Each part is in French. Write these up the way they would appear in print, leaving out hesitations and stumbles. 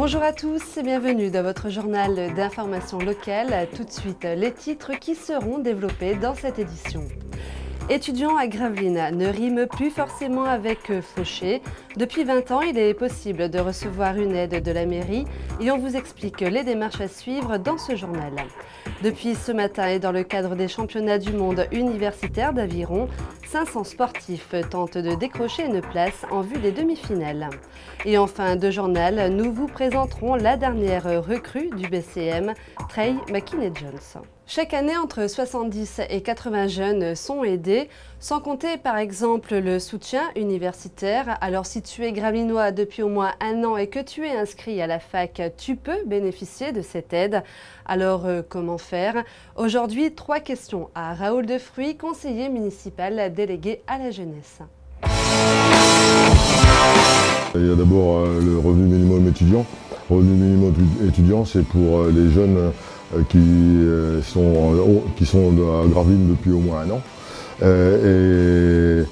Bonjour à tous et bienvenue dans votre journal d'information locale. Tout de suite, les titres qui seront développés dans cette édition. Étudiant à Gravelines ne rime plus forcément avec fauché. Depuis 20 ans, il est possible de recevoir une aide de la mairie et on vous explique les démarches à suivre dans ce journal. Depuis ce matin et dans le cadre des championnats du monde universitaires d'aviron, 500 sportifs tentent de décrocher une place en vue des demi-finales. Et en fin de journal, nous vous présenterons la dernière recrue du BCM, Trey McKinney-Jones. Chaque année, entre 70 et 80 jeunes sont aidés, sans compter par exemple le soutien universitaire. Alors si tu es gravelinois depuis au moins 1 an et que tu es inscrit à la fac, tu peux bénéficier de cette aide. Alors comment faire? Aujourd'hui, 3 questions à Raoul Defruy, conseiller municipal délégué à la jeunesse. Il y a d'abord le revenu minimum étudiant. Le revenu minimum étudiant, c'est pour les jeunes qui sont à Gravelines depuis au moins 1 an, et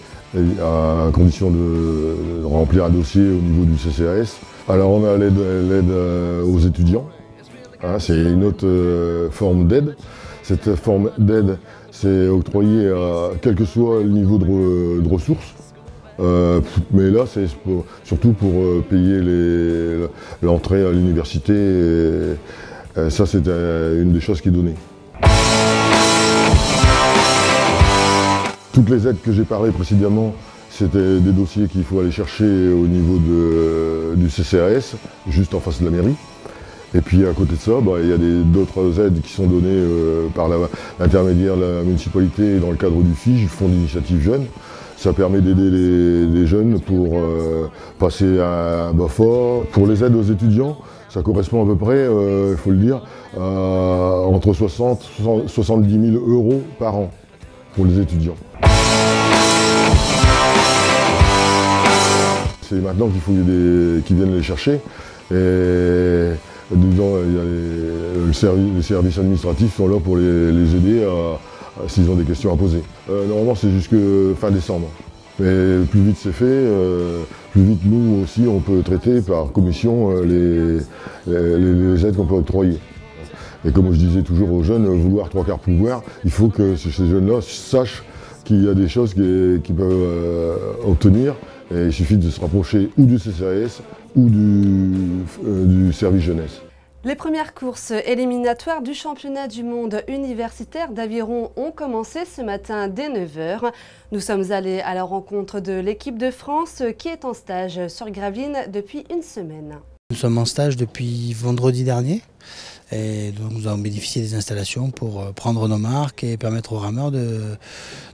à condition de remplir un dossier au niveau du CCAS. Alors on a l'aide aux étudiants, hein, c'est une autre forme d'aide. Cette forme d'aide, c'est octroyé à quel que soit le niveau de ressources. Mais là, c'est surtout pour payer l'entrée à l'université. Ça, c'est une des choses qui est donnée. Toutes les aides que j'ai parlé précédemment, c'était des dossiers qu'il faut aller chercher au niveau du CCAS, juste en face de la mairie. Et puis à côté de ça, il y a d'autres aides qui sont données par l'intermédiaire de la municipalité dans le cadre du FIJ, du Fonds d'initiative jeune. Ça permet d'aider les jeunes pour passer un BAFA. Pour les aides aux étudiants, ça correspond à peu près, il faut le dire, entre 60 et 70 000 € par an pour les étudiants. C'est maintenant qu'il faut qu'ils viennent les chercher. Et disons, il y a les services administratifs sont là pour les aider s'ils ont des questions à poser. Normalement, c'est jusque fin décembre. Mais plus vite c'est fait, plus vite nous aussi on peut traiter par commission les aides qu'on peut octroyer. Et comme je disais toujours aux jeunes, vouloir 3 quarts pouvoir, il faut que ces jeunes-là sachent qu'il y a des choses qu'ils peuvent obtenir. Et il suffit de se rapprocher ou du CCAS ou du service jeunesse. Les premières courses éliminatoires du championnat du monde universitaire d'aviron ont commencé ce matin dès 9 h. Nous sommes allés à la rencontre de l'équipe de France qui est en stage sur Gravelines depuis 1 semaine. Nous sommes en stage depuis vendredi dernier et donc nous avons bénéficié des installations pour prendre nos marques et permettre aux rameurs de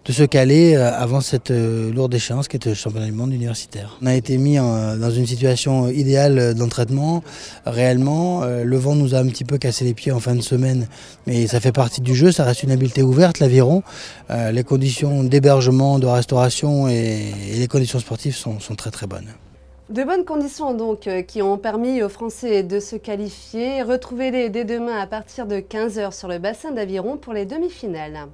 se caler avant cette lourde échéance qui est le championnat du monde universitaire. On a été mis dans une situation idéale d'entraînement. Réellement, le vent nous a un petit peu cassé les pieds en fin de semaine, mais ça fait partie du jeu, ça reste une habileté ouverte, l'aviron. Les conditions d'hébergement, de restauration et les conditions sportives sont très très bonnes. De bonnes conditions donc qui ont permis aux Français de se qualifier. Retrouvez-les dès demain à partir de 15 h sur le bassin d'Aviron pour les demi-finales.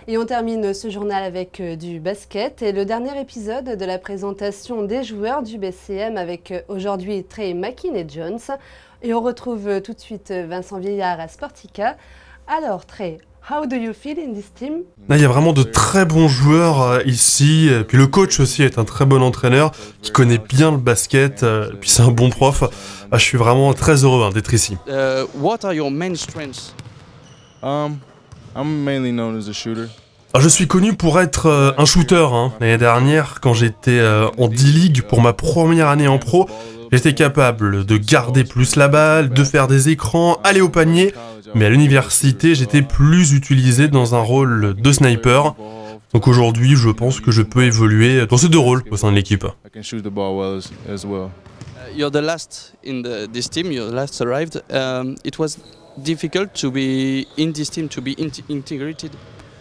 Et on termine ce journal avec du basket et le dernier épisode de la présentation des joueurs du BCM avec aujourd'hui Trey McKinney-Jones. Et on retrouve tout de suite Vincent Vieillard à Sportica. Alors Trey, how do you feel in this team? Il y a vraiment de très bons joueurs ici, et puis le coach aussi est un très bon entraîneur qui connaît bien le basket, et puis c'est un bon prof. Je suis vraiment très heureux d'être ici. What are your main strengths? I'm mainly known as a shooter. Je suis connu pour être un shooter. L'année dernière, quand j'étais en D-League pour ma première année en pro, j'étais capable de garder plus la balle, de faire des écrans, aller au panier. Mais à l'université, j'étais plus utilisé dans un rôle de sniper. Donc aujourd'hui, je pense que je peux évoluer dans ces 2 rôles au sein de l'équipe. You're the last in this team, you're the last arrived. It was difficult to be in this team, to be integrated.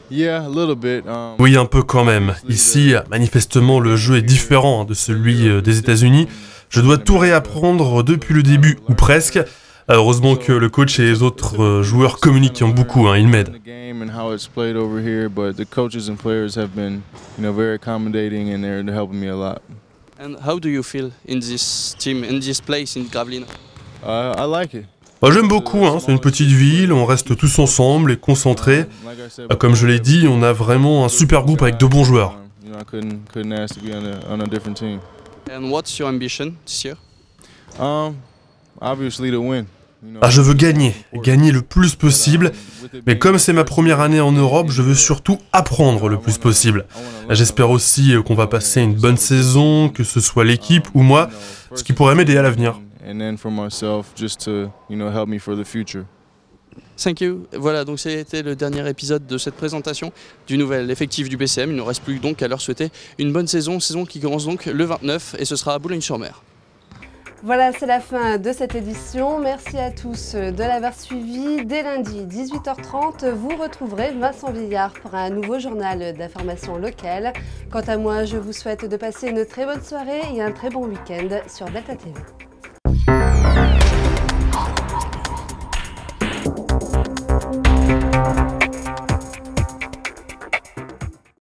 Yeah, a little bit. Oui, un peu quand même. Ici, manifestement, le jeu est différent de celui des États-Unis. Je dois tout réapprendre depuis le début, ou presque. Heureusement que le coach et les autres joueurs communiquent beaucoup, ils m'aident. And how do you feel in this team, in this place in Gravelines? I like it. J'aime beaucoup, hein. C'est une petite ville, on reste tous ensemble et concentrés. Comme je l'ai dit, on a vraiment un super groupe avec de bons joueurs. Couldn't ask to be on a different team. And what's your ambition this year? Obviously to win. Je veux gagner le plus possible, mais comme c'est ma première année en Europe, je veux surtout apprendre le plus possible. J'espère aussi qu'on va passer une bonne saison, que ce soit l'équipe ou moi, ce qui pourrait m'aider à l'avenir. Thank you. Voilà, donc c'était le dernier épisode de cette présentation du nouvel effectif du BCM. Il ne reste plus donc qu'à leur souhaiter une bonne saison qui commence donc le 29 et ce sera à Boulogne-sur-Mer. Voilà, c'est la fin de cette édition. Merci à tous de l'avoir suivi. Dès lundi, 18h30, vous retrouverez Vincent Villard pour un nouveau journal d'information locale. Quant à moi, je vous souhaite de passer une très bonne soirée et un très bon week-end sur Delta TV.